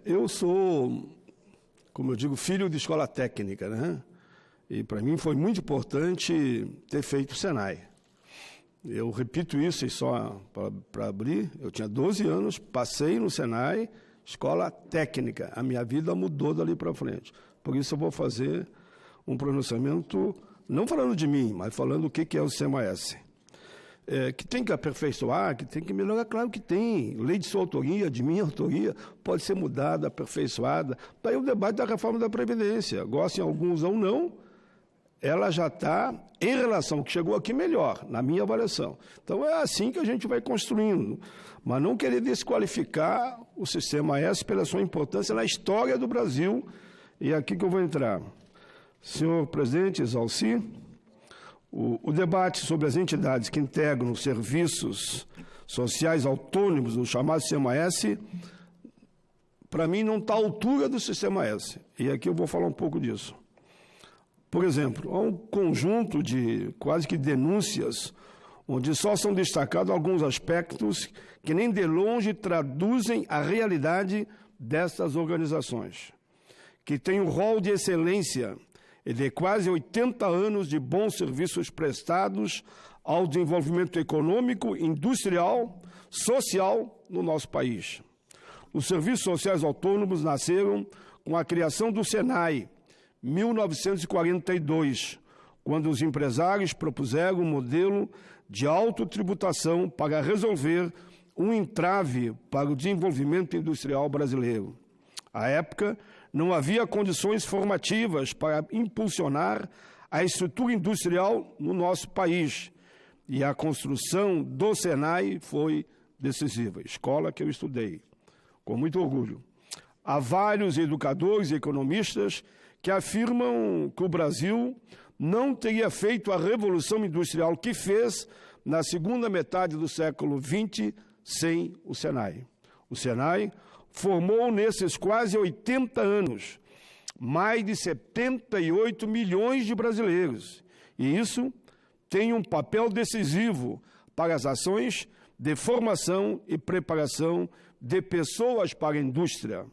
Eu sou, como eu digo, filho de escola técnica, né? E para mim foi muito importante ter feito o Senai. Eu repito isso e só para abrir, eu tinha 12 anos, passei no Senai, escola técnica. A minha vida mudou dali para frente. Por isso eu vou fazer um pronunciamento, não falando de mim, mas falando o que é o SEMAS. Que tem que aperfeiçoar, que tem que melhorar, claro que tem. Lei de sua autoria, de minha autoria, pode ser mudada, aperfeiçoada. Daí o debate da reforma da Previdência. Gostem alguns ou não, ela já está, em relação ao que chegou aqui, melhor, na minha avaliação. Então é assim que a gente vai construindo. Mas não querer desqualificar o sistema S pela sua importância na história do Brasil. E é aqui que eu vou entrar. Senhor presidente, Exalci, o debate sobre as entidades que integram os serviços sociais autônomos, o chamado Sistema S, para mim não está à altura do Sistema S. E aqui eu vou falar um pouco disso. Por exemplo, há um conjunto de quase que denúncias, onde só são destacados alguns aspectos que nem de longe traduzem a realidade dessas organizações, que têm um rol de excelência e de quase 80 anos de bons serviços prestados ao desenvolvimento econômico, industrial, social no nosso país. Os serviços sociais autônomos nasceram com a criação do Senai, 1942, quando os empresários propuseram um modelo de autotributação para resolver um entrave para o desenvolvimento industrial brasileiro. À época, não havia condições formativas para impulsionar a estrutura industrial no nosso país. E a construção do Senai foi decisiva, escola que eu estudei, com muito orgulho. Há vários educadores e economistas que afirmam que o Brasil não teria feito a revolução industrial que fez na segunda metade do século XX sem o Senai. O Senai formou nesses quase 80 anos mais de 78 milhões de brasileiros. E isso tem um papel decisivo para as ações de formação e preparação de pessoas para a indústria,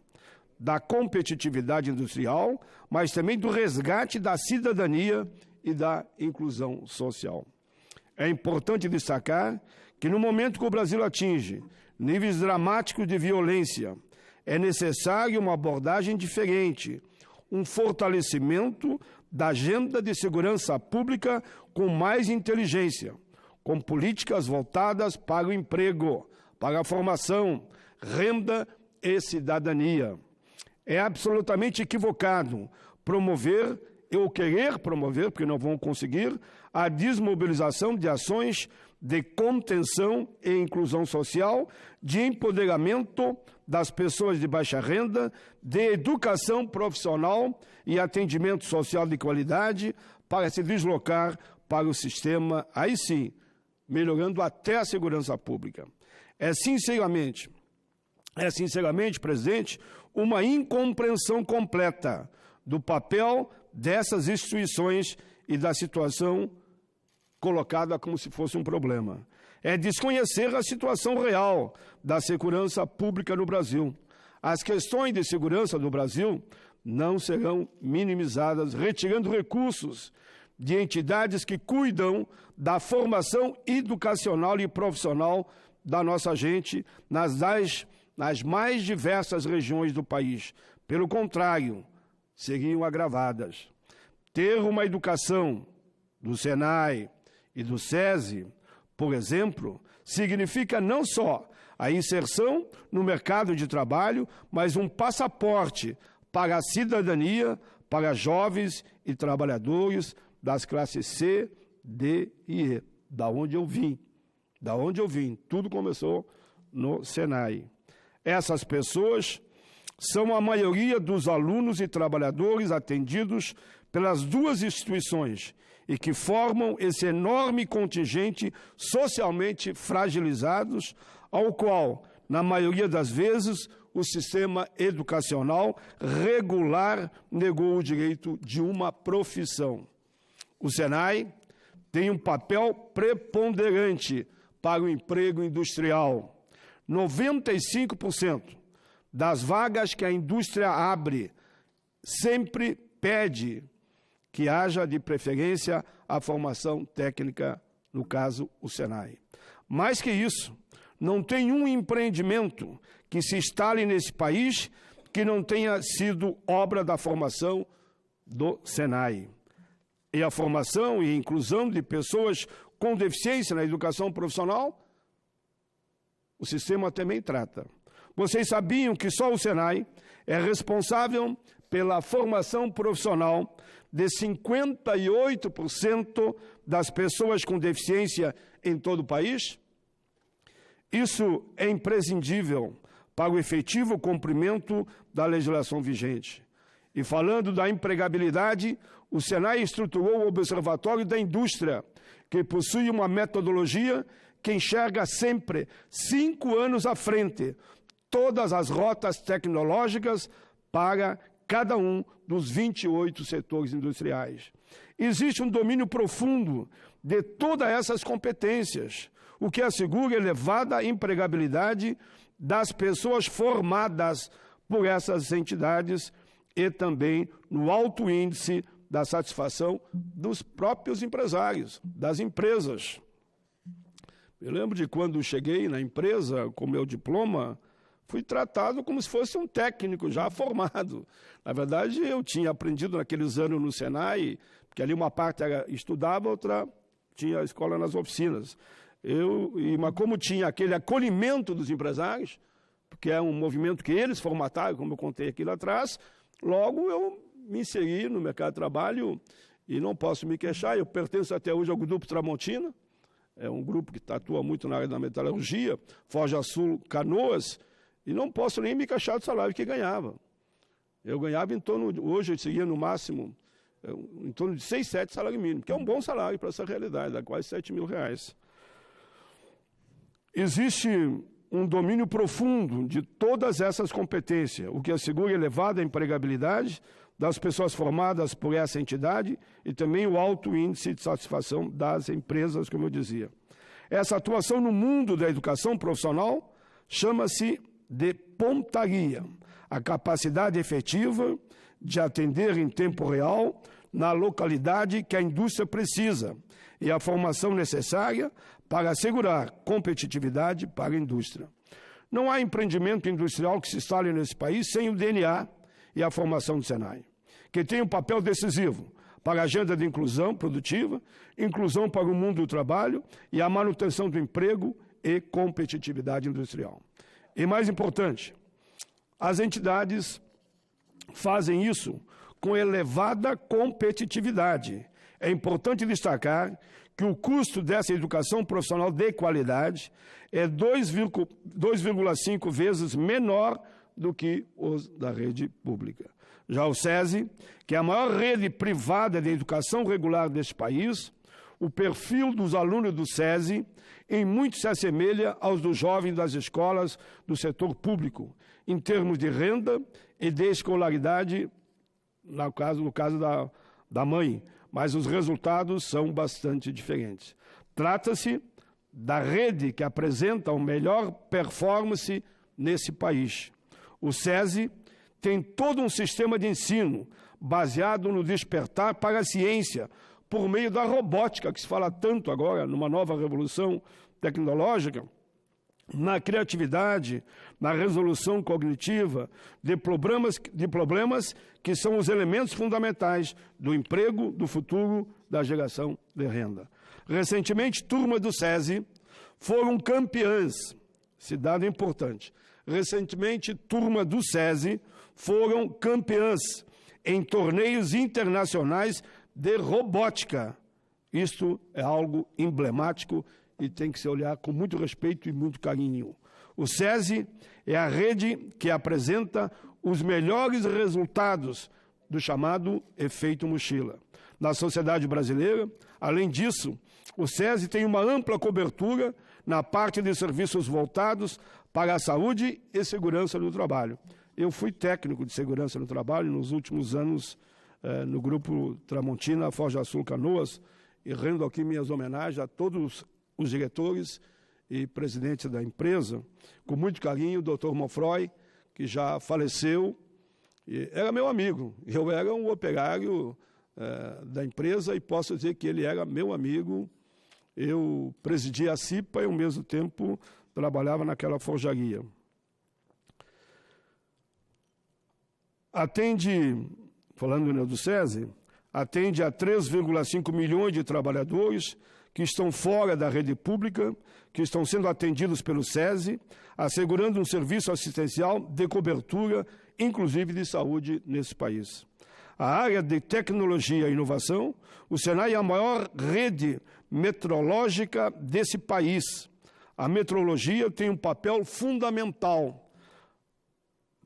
da competitividade industrial, mas também do resgate da cidadania e da inclusão social. É importante destacar que no momento que o Brasil atinge níveis dramáticos de violência, é necessário uma abordagem diferente, um fortalecimento da agenda de segurança pública com mais inteligência, com políticas voltadas para o emprego, para a formação, renda e cidadania. É absolutamente equivocado promover, ou querer promover, porque não vão conseguir, a desmobilização de ações de contenção e inclusão social, de empoderamento das pessoas de baixa renda, de educação profissional e atendimento social de qualidade para se deslocar para o sistema, aí sim, melhorando até a segurança pública. É sinceramente, presidente, uma incompreensão completa do papel dessas instituições e da situação colocada como se fosse um problema. É desconhecer a situação real da segurança pública no Brasil. As questões de segurança do Brasil não serão minimizadas, retirando recursos de entidades que cuidam da formação educacional e profissional da nossa gente nas mais diversas regiões do país. Pelo contrário, seriam agravadas. Ter uma educação do Senai e do SESI, por exemplo, significa não só a inserção no mercado de trabalho, mas um passaporte para a cidadania para jovens e trabalhadores das classes C, D e E, da onde eu vim. Tudo começou no Senai. Essas pessoas são a maioria dos alunos e trabalhadores atendidos pelas duas instituições e que formam esse enorme contingente socialmente fragilizados, ao qual, na maioria das vezes, o sistema educacional regular negou o direito de uma profissão. O Senai tem um papel preponderante para o emprego industrial. 95% das vagas que a indústria abre, sempre pede que haja de preferência a formação técnica, no caso, o Senai. Mais que isso, não tem um empreendimento que se instale nesse país que não tenha sido obra da formação do Senai. E a formação e inclusão de pessoas com deficiência na educação profissional, o sistema também trata. Vocês sabiam que só o Senai é responsável pela formação profissional de 58% das pessoas com deficiência em todo o país? Isso é imprescindível para o efetivo cumprimento da legislação vigente. E falando da empregabilidade, o Senai estruturou o Observatório da Indústria, que possui uma metodologia que enxerga sempre 5 anos à frente todas as rotas tecnológicas para cada um dos 28 setores industriais. Existe um domínio profundo de todas essas competências, o que assegura elevada empregabilidade das pessoas formadas por essas entidades e também no alto índice da satisfação dos próprios empresários, das empresas. Eu lembro de quando cheguei na empresa com meu diploma, fui tratado como se fosse um técnico já formado. Na verdade, eu tinha aprendido naqueles anos no Senai, porque ali uma parte estudava, outra tinha a escola nas oficinas. Mas como tinha aquele acolhimento dos empresários, porque é um movimento que eles formataram, como eu contei aqui lá atrás, logo eu me inseri no mercado de trabalho e não posso me queixar. Eu pertenço até hoje ao Grupo Tramontina, é um grupo que atua muito na área da metalurgia, Foz do Sul, Canoas, e não posso nem me queixar do salário que ganhava. Eu ganhava em torno, hoje eu seguia no máximo, em torno de 6, 7 salário mínimo, que é um bom salário para essa realidade, dá quase R$7.000. Existe um domínio profundo de todas essas competências, o que assegura elevada empregabilidade das pessoas formadas por essa entidade e também o alto índice de satisfação das empresas, como eu dizia. Essa atuação no mundo da educação profissional chama-se de pontaria, a capacidade efetiva de atender em tempo real na localidade que a indústria precisa e a formação necessária para assegurar competitividade para a indústria. Não há empreendimento industrial que se instale nesse país sem o DNA e a formação do Senai, que tem um papel decisivo para a agenda de inclusão produtiva, inclusão para o mundo do trabalho e a manutenção do emprego e competitividade industrial. E mais importante, as entidades fazem isso com elevada competitividade. É importante destacar que o custo dessa educação profissional de qualidade é 2,5 vezes menor do que os da rede pública. Já o SESI, que é a maior rede privada de educação regular deste país, o perfil dos alunos do SESI em muito se assemelha aos dos jovens das escolas do setor público, em termos de renda e de escolaridade, no caso da mãe, mas os resultados são bastante diferentes. Trata-se da rede que apresenta a melhor performance nesse país. O SESI tem todo um sistema de ensino baseado no despertar para a ciência, por meio da robótica, que se fala tanto agora, numa nova revolução tecnológica, na criatividade, na resolução cognitiva de problemas que são os elementos fundamentais do emprego, do futuro, da geração de renda. Recentemente, turmas do SESI foram campeãs, esse dado é importante. Recentemente, turma do SESI foram campeãs em torneios internacionais de robótica. Isto é algo emblemático e tem que se olhar com muito respeito e muito carinho. O SESI é a rede que apresenta os melhores resultados do chamado efeito mochila. Na sociedade brasileira, além disso, o SESI tem uma ampla cobertura na parte de serviços voltados para a saúde e segurança no trabalho. Eu fui técnico de segurança no trabalho nos últimos anos no Grupo Tramontina, Foz do Sul, Canoas, e rendo aqui minhas homenagens a todos os diretores e presidentes da empresa, com muito carinho, o Dr. Monfroy, que já faleceu, era meu amigo. Eu era um operário da empresa e posso dizer que ele era meu amigo. Eu presidia a CIPA e, ao mesmo tempo, trabalhava naquela forjaria. Falando do SESI, atende a 3,5 milhões de trabalhadores que estão fora da rede pública, que estão sendo atendidos pelo SESI, assegurando um serviço assistencial de cobertura, inclusive de saúde, nesse país. A área de tecnologia e inovação, o SENAI é a maior rede metrológica desse país. A metrologia tem um papel fundamental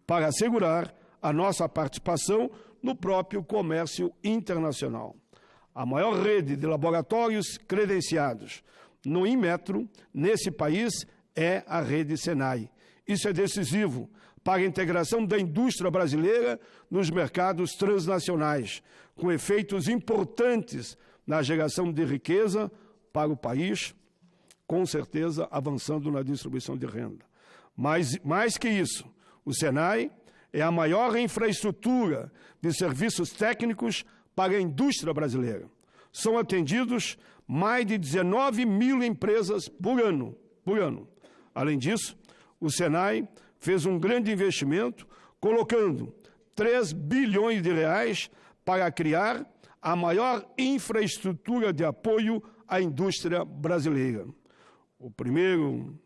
para assegurar a nossa participação no próprio comércio internacional. A maior rede de laboratórios credenciados no Inmetro, nesse país, é a rede SENAI. Isso é decisivo para a integração da indústria brasileira nos mercados transnacionais, com efeitos importantes na geração de riqueza para o país, com certeza avançando na distribuição de renda. Mas, mais que isso, o SENAI é a maior infraestrutura de serviços técnicos para a indústria brasileira. São atendidos mais de 19 mil empresas por ano. Além disso, o SENAI fez um grande investimento, colocando 3 bilhões de reais para criar a maior infraestrutura de apoio à indústria brasileira. O primeiro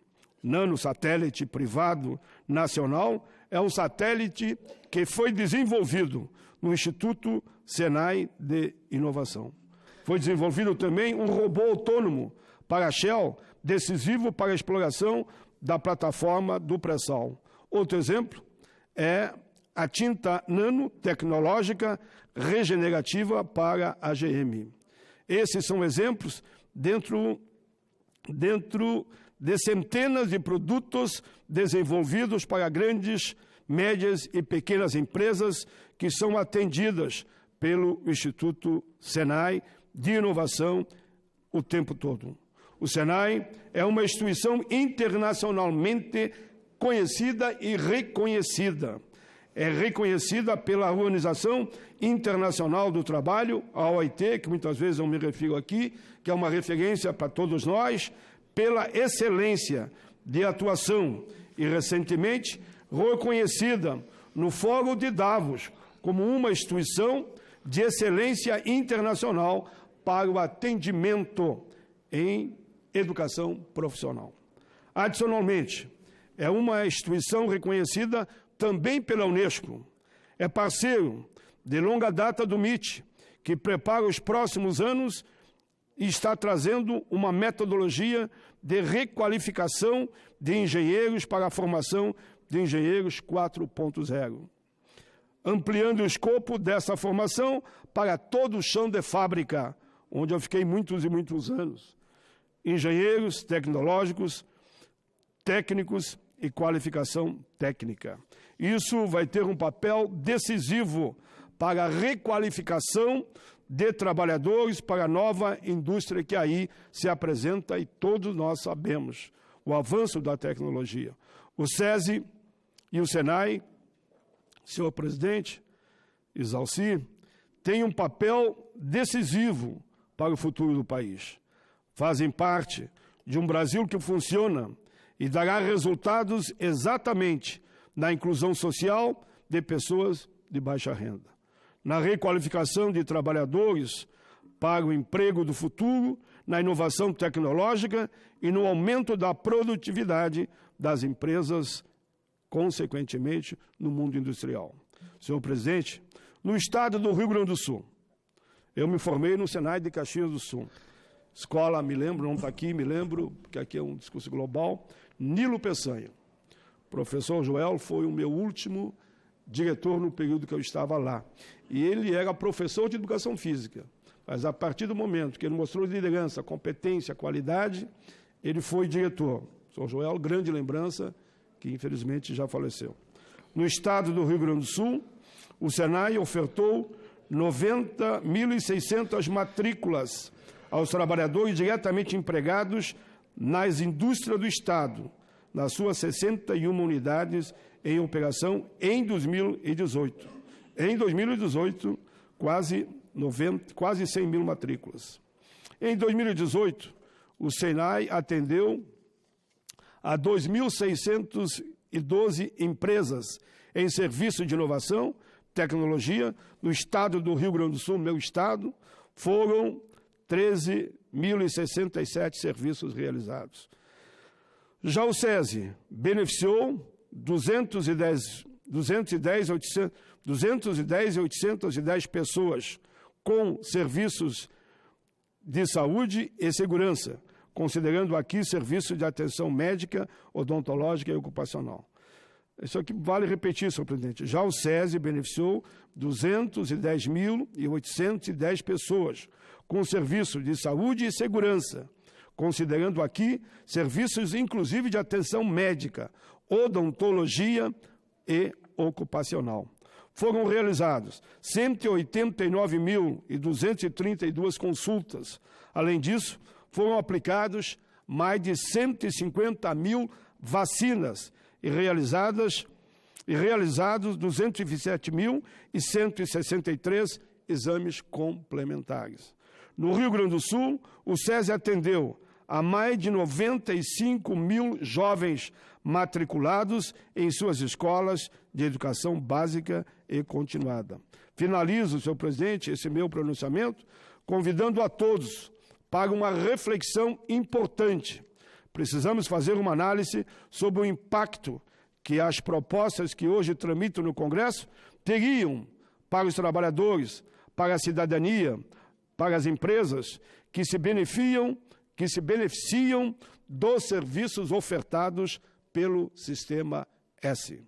nanosatélite privado nacional é um satélite que foi desenvolvido no Instituto SENAI de Inovação. Foi desenvolvido também um robô autônomo para a Shell, decisivo para a exploração da plataforma do pré-sal. Outro exemplo é a tinta nanotecnológica regenerativa para a GM. Esses são exemplos dentro de centenas de produtos desenvolvidos para grandes, médias e pequenas empresas que são atendidas pelo Instituto SENAI de Inovação o tempo todo. O SENAI é uma instituição internacionalmente conhecida e reconhecida. É reconhecida pela Organização Internacional do Trabalho, a OIT, que muitas vezes eu me refiro aqui, que é uma referência para todos nós, pela excelência de atuação e, recentemente, reconhecida no Fórum de Davos como uma instituição de excelência internacional para o atendimento em educação profissional. Adicionalmente, é uma instituição reconhecida também pela Unesco. É parceiro de longa data do MIT, que prepara os próximos anos e está trazendo uma metodologia de requalificação de engenheiros para a formação de engenheiros 4.0, ampliando o escopo dessa formação para todo o chão de fábrica, onde eu fiquei muitos e muitos anos. Engenheiros tecnológicos, técnicos e qualificação técnica. Isso vai ter um papel decisivo para a requalificação de trabalhadores para a nova indústria que aí se apresenta e todos nós sabemos o avanço da tecnologia. O SESI e o SENAI, senhor presidente, Isalci, têm um papel decisivo para o futuro do país. Fazem parte de um Brasil que funciona e dará resultados exatamente na inclusão social de pessoas de baixa renda, na requalificação de trabalhadores para o emprego do futuro, na inovação tecnológica e no aumento da produtividade das empresas, consequentemente, no mundo industrial. Senhor presidente, no estado do Rio Grande do Sul, eu me formei no SENAI de Caxias do Sul. Escola, me lembro, não está aqui, me lembro, porque aqui é um discurso global, Nilo Peçanha. O professor Joel foi o meu último diretor no período que eu estava lá. E ele era professor de educação física. Mas a partir do momento que ele mostrou liderança, competência, qualidade, ele foi diretor. O professor Joel, grande lembrança, que infelizmente já faleceu. No estado do Rio Grande do Sul, o SENAI ofertou 90.600 matrículas aos trabalhadores diretamente empregados nas indústrias do Estado, nas suas 61 unidades em operação em 2018. Em 2018, quase 100 mil matrículas. Em 2018, o SENAI atendeu a 2.612 empresas em serviço de inovação, tecnologia. No estado do Rio Grande do Sul, meu estado, foram 13.067 serviços realizados. Já o SESI beneficiou 210.810 pessoas com serviços de saúde e segurança, considerando aqui serviços de atenção médica, odontológica e ocupacional. Isso aqui vale repetir, senhor presidente. Já o SESI beneficiou 210.810 pessoas com serviços de saúde e segurança, considerando aqui serviços inclusive de atenção médica, odontologia e ocupacional. Foram realizados 189.232 consultas. Além disso, foram aplicados mais de 150 mil vacinas e realizados 227.163 exames complementares. No Rio Grande do Sul, o SESI atendeu a mais de 95 mil jovens matriculados em suas escolas de educação básica e continuada. Finalizo, senhor presidente, esse meu pronunciamento, convidando a todos para uma reflexão importante. Precisamos fazer uma análise sobre o impacto que as propostas que hoje tramitam no Congresso teriam para os trabalhadores, para a cidadania, para as empresas que se beneficiam dos serviços ofertados pelo Sistema S.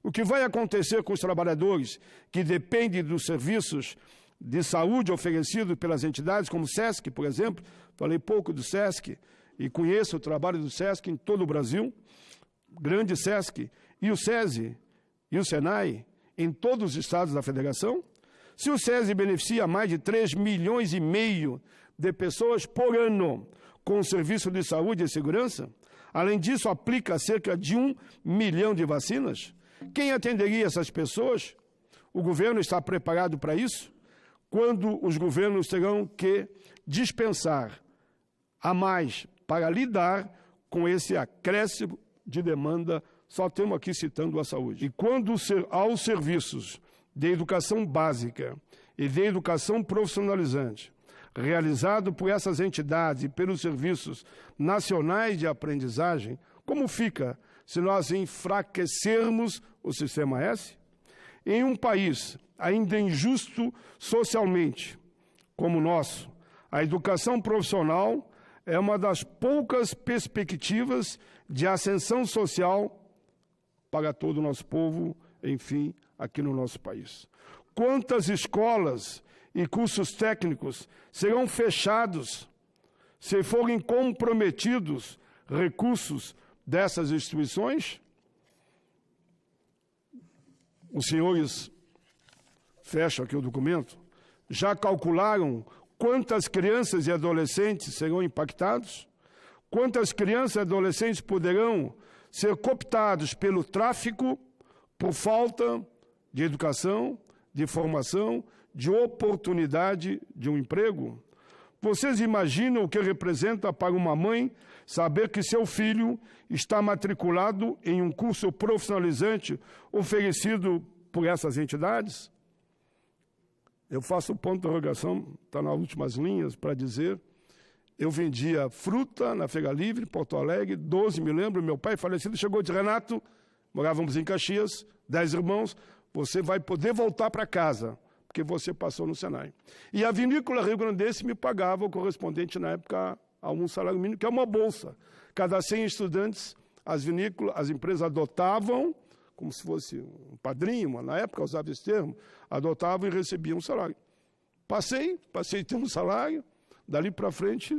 O que vai acontecer com os trabalhadores que dependem dos serviços de saúde oferecidos pelas entidades como o SESC, por exemplo? Falei pouco do SESC e conheço o trabalho do SESC em todo o Brasil, grande SESC, e o SESI e o SENAI em todos os estados da federação. Se o SESI beneficia mais de 3,5 milhões de pessoas por ano com o serviço de saúde e segurança, além disso aplica cerca de 1 milhão de vacinas, quem atenderia essas pessoas? O governo está preparado para isso? Quando os governos terão que dispensar a mais para lidar com esse acréscimo de demanda, só temos aqui citando a saúde. E quando aos serviços de educação básica e de educação profissionalizante, realizado por essas entidades e pelos serviços nacionais de aprendizagem, como fica se nós enfraquecermos o Sistema S? Em um país ainda injusto socialmente, como o nosso, a educação profissional é uma das poucas perspectivas de ascensão social para todo o nosso povo, enfim, aqui no nosso país. Quantas escolas e cursos técnicos serão fechados se forem comprometidos recursos dessas instituições? Os senhores, fecho aqui o documento, já calcularam quantas crianças e adolescentes serão impactados? Quantas crianças e adolescentes poderão ser cooptados pelo tráfico por falta de educação, de formação, de oportunidade de um emprego? Vocês imaginam o que representa para uma mãe saber que seu filho está matriculado em um curso profissionalizante oferecido por essas entidades? Eu faço ponto de interrogação, está nas últimas linhas, para dizer, eu vendia fruta na Feira Livre, Porto Alegre, 12, me lembro, meu pai falecido chegou de Renato, morávamos em Caxias, 10 irmãos, você vai poder voltar para casa, porque você passou no Senai. E a vinícola Rio Grandense me pagava o correspondente, na época, a um salário mínimo, que é uma bolsa. Cada 100 estudantes, as empresas adotavam, como se fosse um padrinho, na época usava esse termo, adotavam e recebiam um salário. Passei a ter um salário, dali para frente,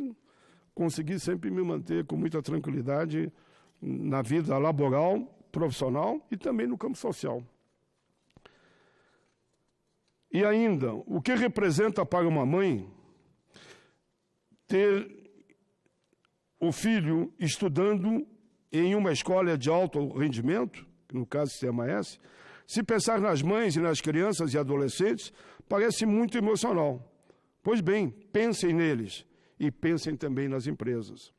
consegui sempre me manter com muita tranquilidade na vida laboral, profissional e também no campo social. E ainda, o que representa para uma mãe ter o filho estudando em uma escola de alto rendimento, no caso do Sistema S, se pensar nas mães e nas crianças e adolescentes, parece muito emocional. Pois bem, pensem neles e pensem também nas empresas.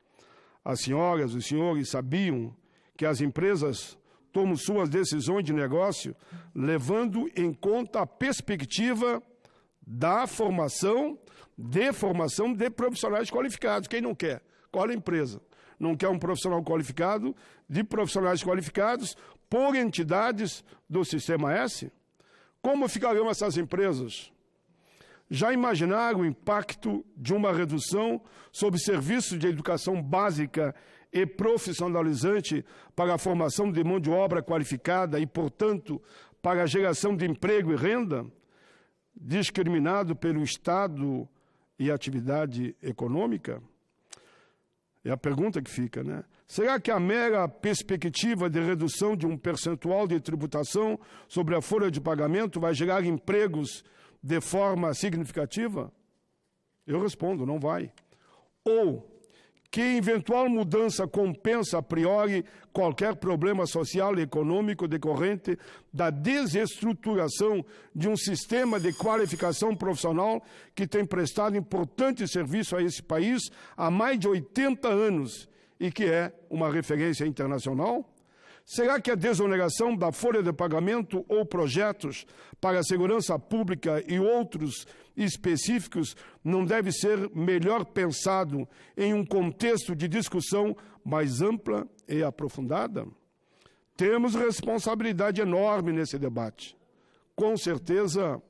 As senhoras e os senhores sabiam que as empresas tomam suas decisões de negócio levando em conta a perspectiva da formação de profissionais qualificados. Quem não quer? Qual é a empresa? Não quer um profissional qualificado, de profissionais qualificados por entidades do Sistema S? Como ficarão essas empresas? Já imaginaram o impacto de uma redução sobre serviços de educação básica e profissionalizante para a formação de mão de obra qualificada e, portanto, para a geração de emprego e renda, discriminado pelo Estado e atividade econômica? É a pergunta que fica, né? Será que a mera perspectiva de redução de um percentual de tributação sobre a folha de pagamento vai gerar empregos de forma significativa? Eu respondo, não vai. Ou que eventual mudança compensa a priori qualquer problema social e econômico decorrente da desestruturação de um sistema de qualificação profissional que tem prestado importante serviço a esse país há mais de 80 anos e que é uma referência internacional? Será que a desoneração da folha de pagamento ou projetos para a segurança pública e outros específicos não deve ser melhor pensado em um contexto de discussão mais ampla e aprofundada? Temos responsabilidade enorme nesse debate. Com certeza,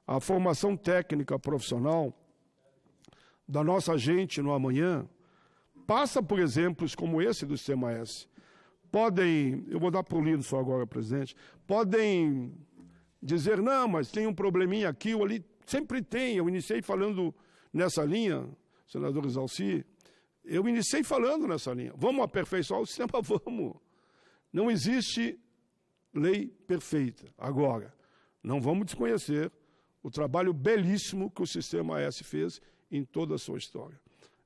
a formação técnica profissional da nossa gente no amanhã passa por exemplos como esse do Sistema S. Podem, eu vou dar por lido só agora, presidente, podem dizer, não, mas tem um probleminha aqui ou ali. Sempre tem. Eu iniciei falando nessa linha, senador Exalci, eu iniciei falando nessa linha. Vamos aperfeiçoar o sistema? Vamos. Não existe lei perfeita. Agora, não vamos desconhecer o trabalho belíssimo que o Sistema S fez em toda a sua história.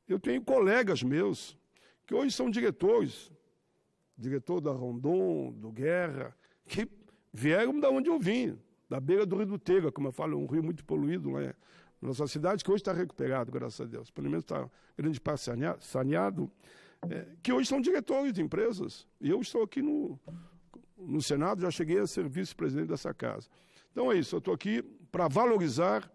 Eu tenho colegas meus que hoje são diretores, diretor da Rondon, do Guerra, que vieram da onde eu vim, da beira do Rio do Tega, como eu falo, um rio muito poluído lá na nossa cidade, que hoje está recuperado, graças a Deus. Pelo menos está grande parte saneado, que hoje são diretores de empresas. E eu estou aqui no Senado, já cheguei a ser vice-presidente dessa casa. Então é isso, eu estou aqui para valorizar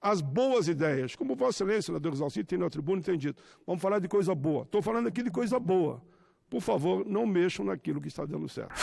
as boas ideias. Como Vossa Excelência, senador Exalci, tem na tribuna, tem dito. Vamos falar de coisa boa. Estou falando aqui de coisa boa. Por favor, não mexam naquilo que está dando certo.